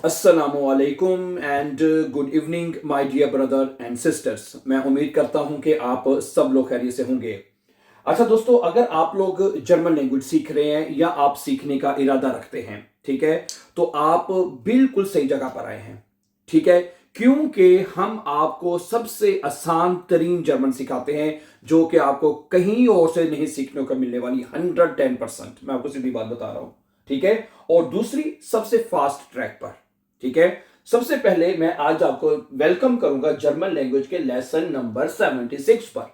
अस्सलामुअलैकुम and good evening my dear brother and sisters. मैं उम्मीद करता हूं कि आप सब लोग खैरियत से होंगे। अच्छा दोस्तों, अगर आप लोग जर्मन लैंग्वेज सीख रहे हैं या आप सीखने का इरादा रखते हैं, ठीक है, तो आप बिल्कुल सही जगह पर आए हैं। ठीक है, क्योंकि हम आपको सबसे आसान तरीन जर्मन सिखाते हैं जो कि आपको कहीं और से नहीं सीखने को मिलने वाली 110%। मैं आपको सीधी बात बता रहा हूं, ठीक है। और दूसरी सबसे फास्ट ट्रैक पर, ठीक है। सबसे पहले मैं आज आपको वेलकम करूंगा जर्मन लैंग्वेज के लेसन नंबर 76 पर।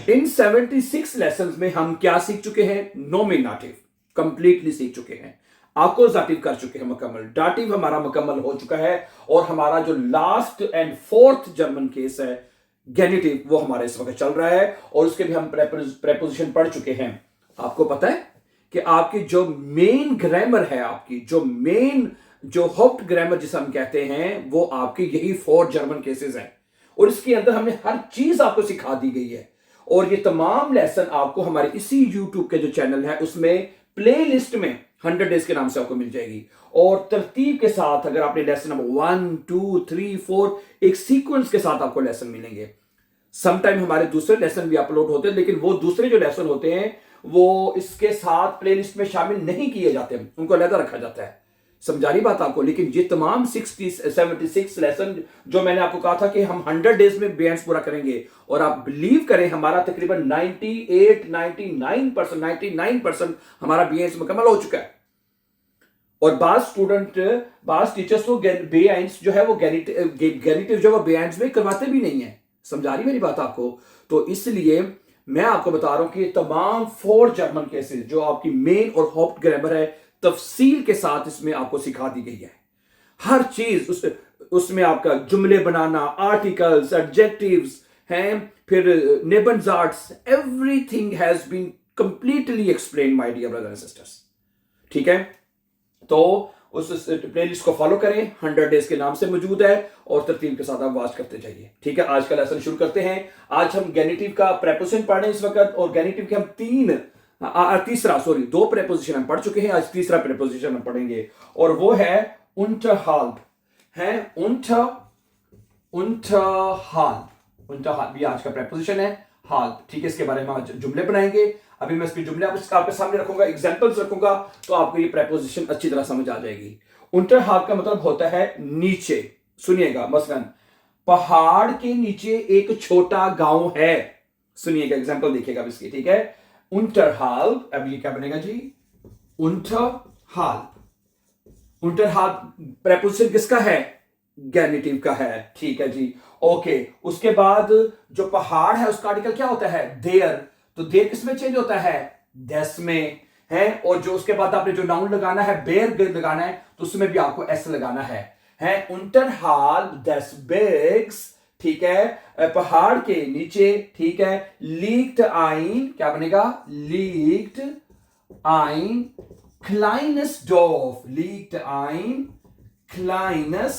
इन 76 लेसन में हम क्या सीख चुके हैं? नोमिनेटिव कंप्लीटली सीख चुके हैं, आकोजाटिव कर चुके हैं मुकम्मल, डाटिव हमारा मुकम्मल हो चुका है, और हमारा जो last and fourth German case है गेनिटिव, वो हमारे इस वक्त चल रहा है, और उसके भी हम प्रेपोजिशन पढ़ चुके हैं। आपको पता है कि आपकी जो मेन ग्रामर है, आपकी जो मेन जो हॉप्ट ग्रामर जिसे हम कहते हैं, वो आपकी यही 4 जर्मन केसेस हैं, और इसके अंदर हमने हर चीज आपको सिखा दी गई है। और ये तमाम लेसन आपको हमारे इसी यूट्यूब के जो चैनल है उसमें प्ले लिस्ट में 100 डेज के नाम से आपको मिल जाएगी, और तरतीब के साथ अगर आपने लेसन नंबर 1 2 3 4 एक सीक्वेंस के साथ आपको लेसन मिलेंगे। समटाइम हमारे दूसरे लेसन भी अपलोड होते हैं, लेकिन वो दूसरे जो लेसन होते हैं वो इसके साथ प्लेलिस्ट में शामिल नहीं किए जाते, उनको अलग रखा जाता है। समझा रही बात आपको? लेकिन ये तमाम 76 लेसन जो मैंने आपको कहा था कि हम 100 डेज में बेंस पूरा करेंगे, और आप बिलीव करें हमारा तकरीबन 99% हमारा बेंस मुकम्मल हो चुका है। और बास टीचर्स तो बेआइंस जो है वो गेनिटिव जो वो बेआइंस में करवाते भी नहीं है। समझा रही मेरी बात आपको? तो इसलिए मैं आपको बता रहा हूं कि तमाम 4 जर्मन केसेस जो आपकी मेन और हॉप्ट ग्रामर है, तफसील के साथ इसमें आपको सिखा दी गई है। हर चीज उसमें आपका जुमले बनाना, आर्टिकल्स, एडजेक्टिव्स हैं, फिर नेबनजार्ट्स, everything has been completely explain my dear brothers and sisters. ठीक है, तो उस प्लेलिस्ट को फॉलो करें, 100 डेज के नाम से मौजूद है, और तरतीब के साथ आप वॉच करते जाइए। ठीक है, आज का लेसन शुरू करते हैं। आज हम गेनिटिव का प्रेपोजिशन पढ़ रहे हैं इस वक्त, और गेनिटिव के हम दो प्रेपोजिशन हम पढ़ चुके हैं, आज तीसरा प्रेपोजिशन हम पढ़ेंगे, और वो है unterhalb है। unterhalb भी आज का प्रेपोजिशन है, हाल। ठीक है, इसके बारे में आज जुमले बनाएंगे। अभी मैं इसके जुमले आपके सामने रखूंगा, एग्जांपल्स रखूंगा, तो आपको ये प्रेपोजिशन अच्छी तरह समझ आ जाएगी। unterhalb का मतलब होता है नीचे। सुनिएगा, मसलन पहाड़ के नीचे एक छोटा गांव है। सुनिएगा, एग्जांपल देखिएगा इसकी। ठीक है, unterhalb, अब ये क्या बनेगा जी? unterhalb। unterhalb प्रेपोजिशन किसका है? गेनिटिव का है। ठीक है जी, ओके। उसके बाद जो पहाड़ है उसका आर्टिकल क्या होता है? देयर। तो देयर किस में चेंज होता है? देस में है। और जो उसके बाद आपने जो नाउन लगाना है, बेयर लगाना है, तो उसमें भी आपको एस लगाना है unterhalb des Bergs। ठीक है, पहाड़ के नीचे। ठीक है, liegt ein, क्या बनेगा? liegt ein kleines Dorf, liegt ein kleines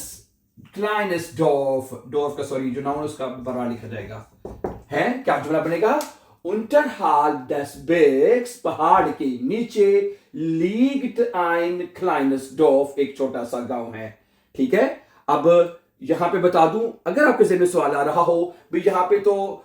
Dorf, dwarf का सॉरी जो नाउन उसका बड़ा लिखा जाएगा है। क्या जुमला बनेगा? unterhalb des Bergs, पहाड़ के नीचे, liegt ein kleines Dorf, एक छोटा सा गांव है। ठीक है, अब यहां पे बता दूं, अगर आपके ज़हन में सवाल आ रहा हो भी यहां पे तो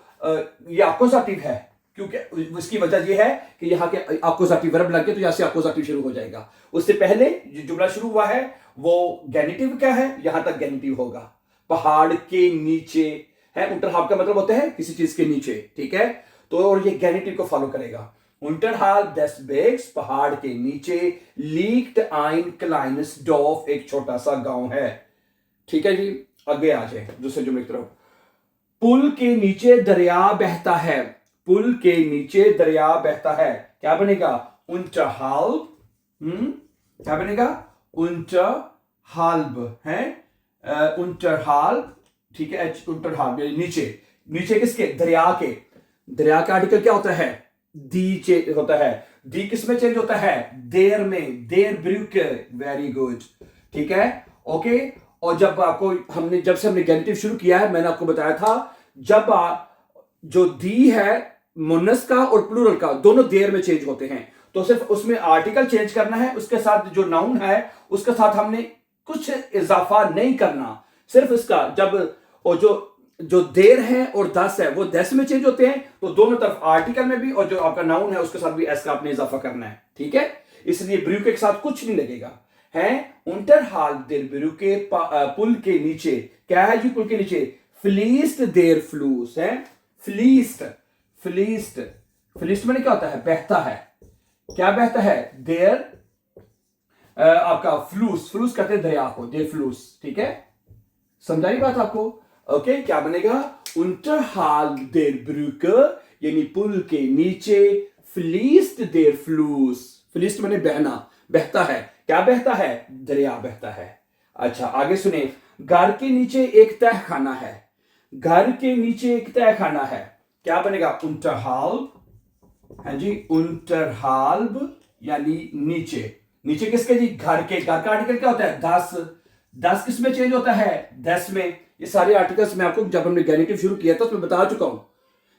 ये अक्यूज़ेटिव है, क्योंकि इसकी वजह यह है कि यहां के अक्यूज़ेटिव वर्ब लग के तो यहां से अक्यूज़ेटिव शुरू हो जाएगा। उससे पहले जो जुमला शुरू हुआ है वो गेनिटिव क्या है, यहां तक गेनिटिव होगा। पहाड़ के नीचे है, unterhalb का मतलब होता है किसी चीज के नीचे। ठीक है, तो और ये गेनिटिव को फॉलो करेगा। unterhalb des Bergs, पहाड़ के नीचे, liegt ein kleines Dorf, एक छोटा सा गांव है। ठीक है जी, आगे आ जाए दूसरे जुमले की तरफ। पुल के नीचे दरिया बहता है, पुल के नीचे दरिया बहता है, क्या बनेगा? unterhalb। क्या बनेगा? unterhalb है, unterhalb। ठीक है, unterhalb नीचे। नीचे किसके? दरिया के। दरिया का आर्टिकल क्या होता है? दी चेंज होता है। दी किस में चेंज होता है? देर में, देर ब्रूके। Very good. ठीक है, ओके। और जब से हमने गेनिटिव शुरू किया है, मैंने आपको बताया था जब जो दी है मुन्नस का और प्लूरल का दोनों देर में चेंज होते हैं, तो सिर्फ उसमें आर्टिकल चेंज करना है, उसके साथ जो नाउन है उसके साथ हमने कुछ इजाफा नहीं करना, सिर्फ इसका जब और जो देर है और दस है वो दस में चेंज होते हैं, तो दोनों तरफ आर्टिकल में भी और जो आपका नाउन है उसके साथ भी एस का आपने इजाफा करना है, ठीक है। इसलिए ब्रूके के साथ कुछ नहीं लगेगा। है unterhalb der Brücke, पुल के नीचे क्या है जी, पुल के नीचे fließt der Fluss है, fließt fließt fließt मैंने क्या होता है, बहता है। क्या बहता है, der आपका फ्लूस, फ्लूस कहते हैं दरिया को, der Fluss, ठीक है। समझाई बात आपको, ओके। क्या बनेगा, unterhalb der Brücke यानी पुल के नीचे fließt der Fluss, fließt मैंने बहना, बहता है। क्या बहता है, दरिया बहता है। अच्छा आगे सुने, घर के नीचे एक तहखाना है, घर के नीचे एक तहखाना है। क्या बनेगा, unterhalb है जी, unterhalb यानी नीचे, नीचे किसके जी, घर के। घर का आर्टिकल क्या होता है, दस, दस किस में चेंज होता है, दस में। ये सारे आर्टिकल्स मैं आपको जब हमने गेनेटिव शुरू किया था उसमें बता चुका हूं,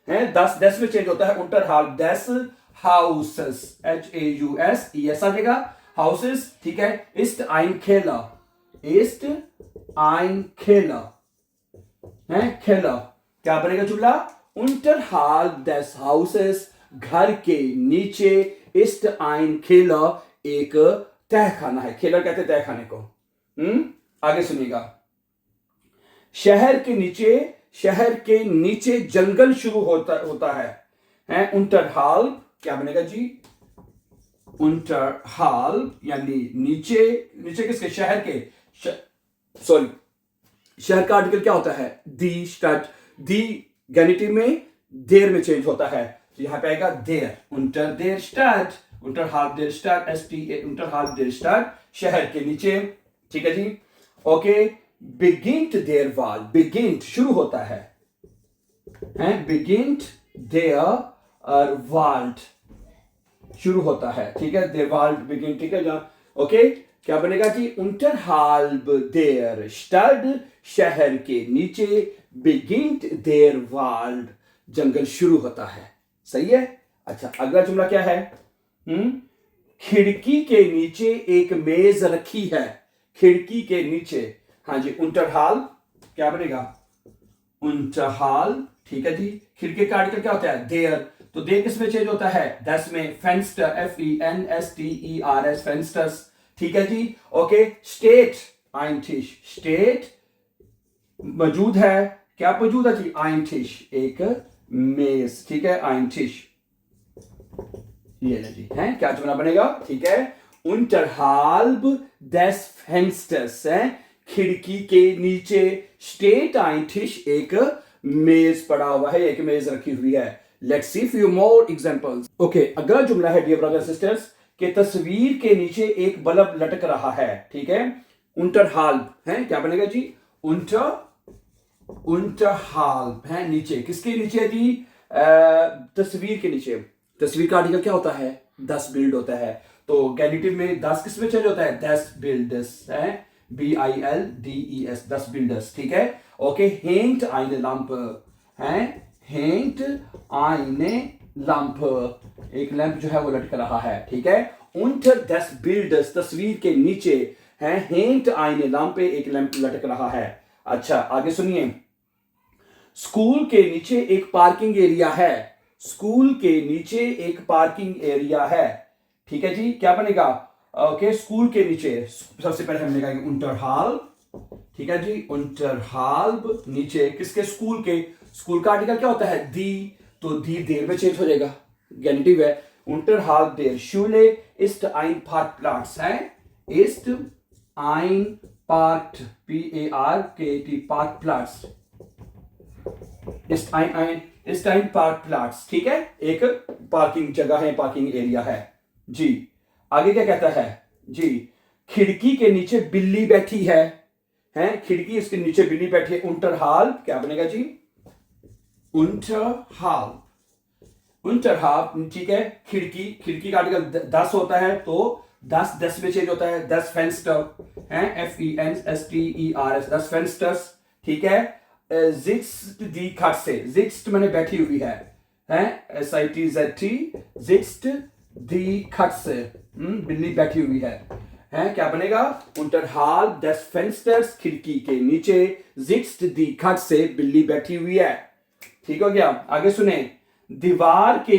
है दस, दस में चेंज होता है। unterhalb des Hauses, HAUS ES आ जाएगा, हाउसेस, ठीक है। ist ein Keller, ist ein Keller है, Keller। क्या बनेगा जुमला, unterhalb des Hauses घर के नीचे ist ein Keller एक तहखाना है। Keller कहते हैं तहखाने को। आगे सुनिएगा, शहर के नीचे, शहर के नीचे जंगल शुरू होता है unterhalb। क्या बनेगा जी, unterhalb यानी नीचे, नीचे किसके, शहर के, सॉरी शहर का आर्टिकल क्या होता है, दी, स्टार्ट, दी गेनिटिव में देर में चेंज होता है, तो यहां पे आएगा देर, unter der Stadt, unterhalb der Stadt, STA, unterhalb der Stadt, शहर के नीचे, ठीक है जी। Okay, beginnt der Wald, beginnt शुरू होता है, beginnt der Wald शुरू होता है, ठीक है, der Wald beginnt, ठीक है जहां, ओके। क्या बनेगा जी, unterhalb der Stadt शहर के नीचे, beginnt der Wald जंगल शुरू होता है, सही है। अच्छा अगला जुमला क्या है, खिड़की के नीचे एक मेज रखी है, खिड़की के नीचे, हाँ जी unterhalb क्या बनेगा, unterhalb, ठीक है जी। खिड़की का आर्टिकल क्या होता है, der, तो देर किस में चेंज होता है, दस में, फेंस्टर, FENSTERS फेंस्टर्स, ठीक है जी। ओके, स्टेट ein Tisch, स्टेट मौजूद है, क्या मौजूद है जी, ein Tisch एक मेज, ठीक है, ein Tisch ये ले जी, है क्या जुमला बनेगा, ठीक है। unterhalb des Fensters है, खिड़की के नीचे, स्टेट ein Tisch एक मेज पड़ा हुआ है, एक मेज रखी हुई है। Let's see few more examples. Okay, अगला जुमला है डियर ब्रदर्स सिस्टर्स कि तस्वीर के नीचे एक बल्ब लटक रहा है, ठीक है। unterhalb है, क्या बनेगा जी, unterhalb है नीचे, किसके नीचे जी, तस्वीर के नीचे। तस्वीर का आर्टिकल क्या होता है, दस बिल्ड होता है, तो गेनिटिव में दस किस में चेंज होता है, दस बिल्डर्स है, BILDES, दस बिल्डर्स, ठीक है। ओके, hängt eine Lampe है, hängt eine Lampe एक लैंप जो है वो लटक रहा है, ठीक है। unter des Bildes तस्वीर के नीचे है, hängt eine Lampe एक लैंप लटक रहा है। अच्छा आगे सुनिए, स्कूल के नीचे एक पार्किंग एरिया है, स्कूल के नीचे एक पार्किंग एरिया है, ठीक है जी। क्या बनेगा, ओके, स्कूल के नीचे, सबसे पहले हम लिखेंगे unterhalb, ठीक है जी, unterhalb नीचे किसके, स्कूल के। स्कूल का आर्टिकल क्या होता है, दी, तो दी देर में चेंज हो जाएगा, गेनिटिव है। unterhalb der Schule ist ein Parkplatz है, ist ein Park, PARKT, Parkplatz, ist ein Parkplatz, ठीक है, एक पार्किंग जगह है, पार्किंग एरिया है जी। आगे क्या कहता है जी, खिड़की के नीचे बिल्ली बैठी है, खिड़की इसके नीचे बिल्ली बैठी है, unterhalb क्या बनेगा जी, unterhalb, ठीक है। खिड़की, खिड़की का आर्टिकल दस होता है, तो दस, दस में चेंज होता है, दस फेंस्टर है, FENSTERS, दस फेंस्टर्स, ठीक है। sitzt die Katze, sitzt मैंने बैठी हुई है, SITZT, sitzt die Katze, बिल्ली बैठी हुई है। है, क्या बनेगा? unterhalb des Fensters, खिड़की के नीचे, sitzt die Katze, बिल्ली बैठी हुई है। ठीक हो गया? आगे सुने, दीवार के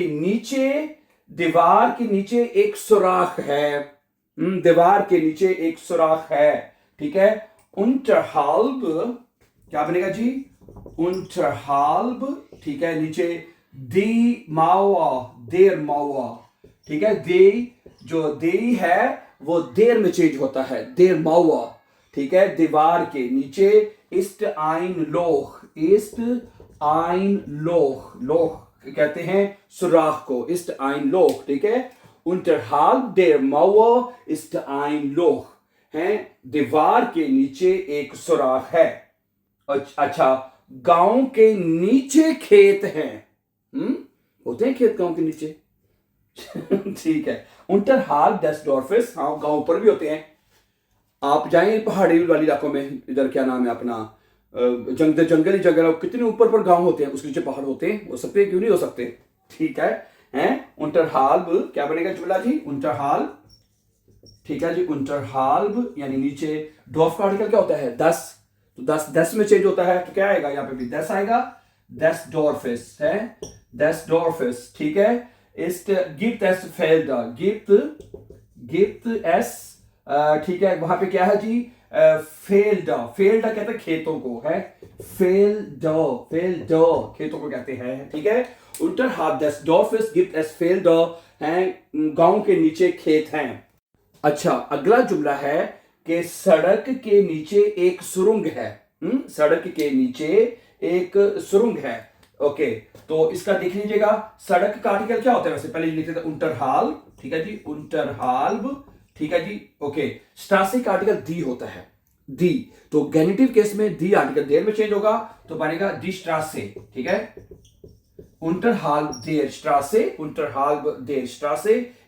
नीचे एक सुराख है। दीवार के नीचे एक सुराख है, ठीक है। unterhalb क्या बनेगा जी? unterhalb, ठीक है, नीचे die Mauer, der Mauer, ठीक है। जो देरी है वो देर में चेंज होता है, देर Mauer, ठीक है। दीवार के नीचे ist ein Loch, लोह कहते हैं सुराख को, ist ein Loch, ठीक है। unterhalb der Mauer ist ein Loch, है, दीवार के नीचे एक सुराख है। अच्छा, गांव के नीचे खेत हैं। होते हैं खेत गांव के नीचे। ठीक है। unterhalb des Dorfes, हाँ, गांव पर भी होते हैं। आप जाएं पहाड़ी वाली इलाकों में, इधर क्या नाम है अपना, जंगली जगह, कितने ऊपर पर गांव होते हैं, उसके नीचे पहाड़ होते हैं, हो सकते हैं, क्यों नहीं हो सकते? ठीक है। unterhalb क्या बनेगा जुमला जी? unterhalb, ठीक है जी। unterhalb यानी नीचे। डॉर्फ का आर्टिकल क्या होता है? 10, तो 10 में चेंज होता है, तो क्या आएगा? यहाँ पे भी 10 आएगा। des Dorfes है, des Dorfes, ठीक है। gibt es Felder, gibt es, ठीक है, वहां पे क्या है जी? Felder कहते हैं खेतों को, है। Felder खेतों को कहते हैं, ठीक है। unterhalb des Dorfes gibt es Felder, है, गांव के नीचे खेत हैं। अच्छा, अगला जुमला है कि सड़क के नीचे एक सुरंग है। सड़क के नीचे एक सुरंग है। ओके, तो इसका देख लीजिएगा, सड़क का आर्टिकल क्या होता है? वैसे पहले लिखते थे unterhalb, ठीक है जी, unterhalb, ठीक है जी। ओके, स्ट्रासे का आर्टिकल दी होता है, दी, तो गेनिटिव केस में दी आर्टिकल देर में चेंज होगा, तो बनेगा दी स्ट्रासे, ठीक है। unterhalb der Straße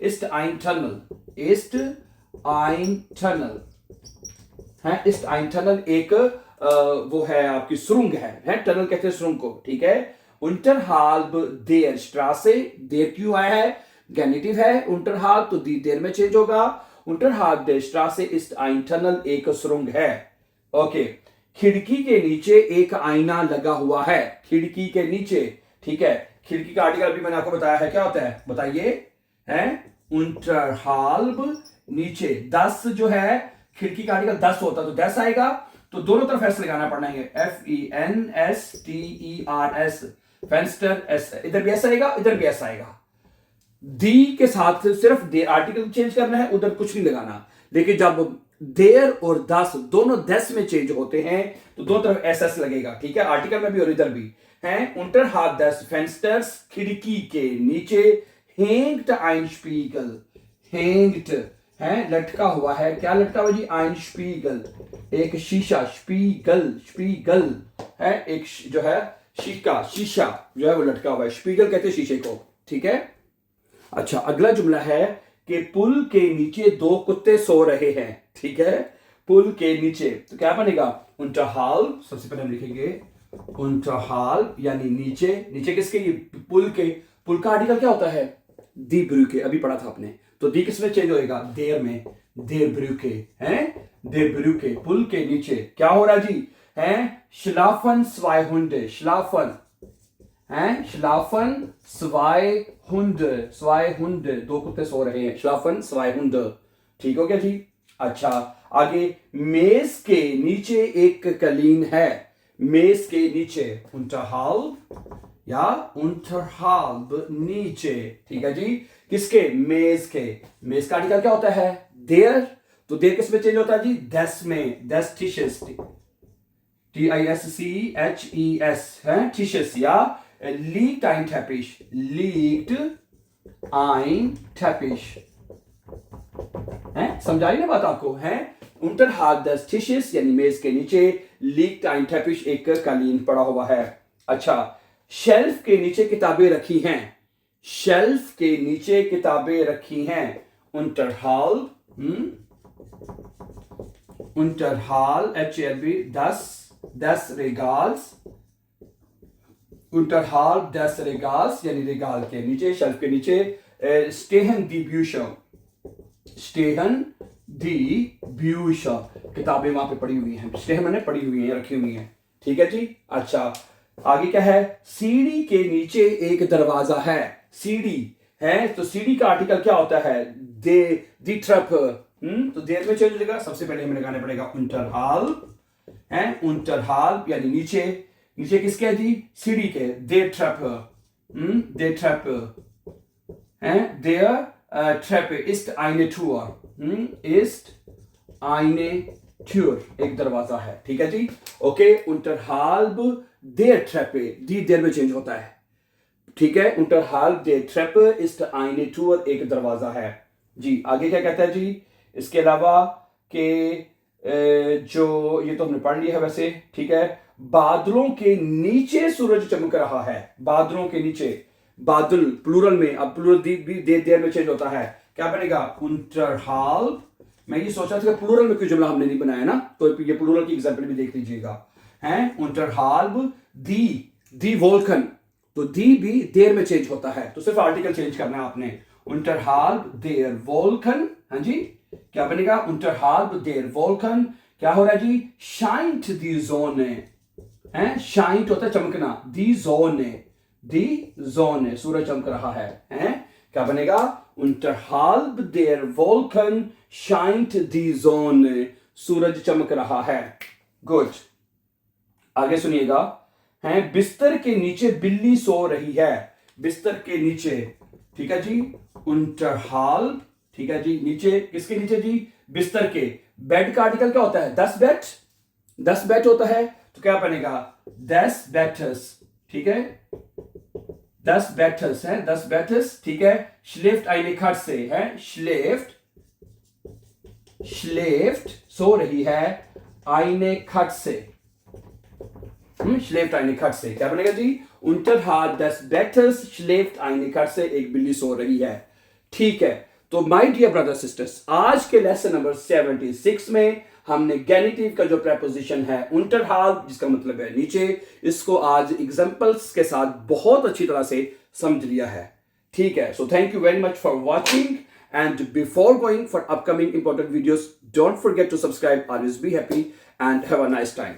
ist ein Tunnel, है, ist ein Tunnel, एक वो है आपकी सुरंग है, टनल कहते हैं सुरंग को, ठीक है। unterhalb der Straße, देर क्यों आया है? गेनिटिव है, unterhalb, तो दी देर में चेंज होगा। unterhalb der Straße ist ein Tunnel, एक सुरंग है। ओके, खिड़की के नीचे एक आईना लगा हुआ है, खिड़की के नीचे, ठीक है। खिड़की का आर्टिकल भी मैंने आपको बताया है, क्या होता है बताइए? है unterhalb, नीचे। 10 जो है, खिड़की का आर्टिकल 10 होता, तो 10 आएगा, तो दोनों तरफ एस लगाना पड़ना है, FENSTERS, फेंस्टर, एस, इधर भी ऐसा आएगा, इधर भी ऐसा आएगा। दी के साथ सिर्फ देर आर्टिकल चेंज करना है, उधर कुछ नहीं लगाना। लेकिन जब देर और 10 दोनों 10 में चेंज होते हैं, तो दोनों तरफ एस लगेगा, ठीक है, आर्टिकल में भी और इधर भी है। unterhalb des Fensters, खिड़की के नीचे, hängt ein Spiegel, hängt है, लटका हुआ है, क्या लटका हुआ जी? ein Spiegel, एक शीशा, Spiegel है, एक जो है शीशा जो है वो लटका हुआ है, Spiegel कहते हैं शीशे को, ठीक है। अच्छा, अगला जुमला है कि पुल के नीचे 2 कुत्ते सो रहे हैं, ठीक है। पुल के नीचे, तो क्या बनेगा? unterhalb, सबसे पहले हम लिखेंगे unterhalb यानी नीचे किसके? पुल का आर्टिकल क्या होता है? दी ब्रूके, अभी पढ़ा था आपने, तो दी किसमें चेंज होएगा? देर में, देर ब्रूके, हैं, देर ब्रूके, पुल के नीचे क्या हो रहा जी? हैं, schlafen zwei Hunde, schlafen, हैं, schlafen zwei Hunde, 2 कुत्ते सो रहे हैं, schlafen zwei Hunde, ठीक हो गया जी। अच्छा, आगे, मेज के नीचे एक कलीन है, मेज के नीचे, unterhalb या unterhalb, नीचे, ठीक है जी, किसके? मेज के। मेज का आर्टिकल क्या होता है? देर, तो देर किस में चेंज होता है जी? des में, des Tisches, TISCHES है, Tisches, या liegt ein Teppich है, समझाई ना बात आपको? है, unterhalb des Tisches यानी मेज के नीचे, liegt ein Teppich, एक कालीन पड़ा हुआ है। अच्छा, शेल्फ के नीचे किताबें रखी हैं, शेल्फ के नीचे किताबें रखी हैं, unterhalb, HLB, des Regals, unterhalb des Regals यानी रेगाल के नीचे, शेल्फ के नीचे, stehen die Bücher, दी ब्यूशा। किताबें वहां पे पड़ी हुई हैं, पिछले मैंने पड़ी हुई हैं, रखी हुई हैं। ठीक है जी। अच्छा, आगे क्या है? सीढ़ी के नीचे एक दरवाजा है। सीढ़ी है तो सीढ़ी का आर्टिकल क्या होता है? दे, दी ट्रप। तो देर में चेंज हो जाएगा। सबसे पहले हमें लगाना पड़ेगा unterhalb है, unterhalb यानी नीचे। नीचे किसके है जी? सीढ़ी के। दे ट्रप, दे ट्रप है, der Treppe ist eine Tür, ist eine Tür, एक दरवाजा है। ठीक है जी। ओके, unterhalb der Treppe, दी देर में चेंज होता है। ठीक है, unterhalb der Treppe ist eine Tür, एक दरवाजा है जी। आगे क्या कहता है जी? इसके अलावा के जो ये तो हमने पढ़ लिया है वैसे। ठीक है, बादलों के नीचे सूरज चमक रहा है। बादलों के नीचे, बादल प्लूरल में, अब प्लूरल भी देर में चेंज होता है। क्या बनेगा? unterhalb। मैं ये सोचा था कि प्लूरल में कोई जुमला हमने नहीं बनाया ना, तो ये प्लूरल की एग्जांपल भी देख लीजिएगा। हैं, unterhalb दी वोल्कन, तो दी भी देर में चेंज होता है, तो सिर्फ आर्टिकल चेंज करना है आपने। unterhalb der Wolken, हाँ जी, क्या बनेगा? unterhalb der Wolken। क्या हो रहा है जी? scheint die Sonne है, scheint होता है चमकना, die Sonne, दी Sonne, सूरज चमक रहा है। हैं, क्या बनेगा? unterhalb der Wolken scheint die Sonne, सूरज चमक रहा है। गुड, आगे सुनिएगा। हैं, बिस्तर के नीचे बिल्ली सो रही है। बिस्तर के नीचे, ठीक है जी, unterhalb। ठीक है जी, नीचे, किसके नीचे जी? बिस्तर के। बेड का आर्टिकल क्या होता है? das Bett, das Bett होता है, तो क्या बनेगा? des Bettes। ठीक है, das Bettes है, das Bettes। ठीक है, schläft eine Katze है, schläft, schläft सो रही है, eine Katze, schläft eine Katze। क्या बनेगा जी? unterhalb des Bettes schläft eine Katze, एक बिल्ली सो रही है। ठीक है, तो माय डियर ब्रदर सिस्टर्स, आज के लेसन नंबर 76 में हमने गेनिटिव का जो प्रेपोजिशन है unterhalb, जिसका मतलब है नीचे, इसको आज एग्जांपल्स के साथ बहुत अच्छी तरह से समझ लिया है। ठीक है, so thank you very much for watching, and before going for upcoming important videos, don't forget to subscribe, always be happy and have a nice time.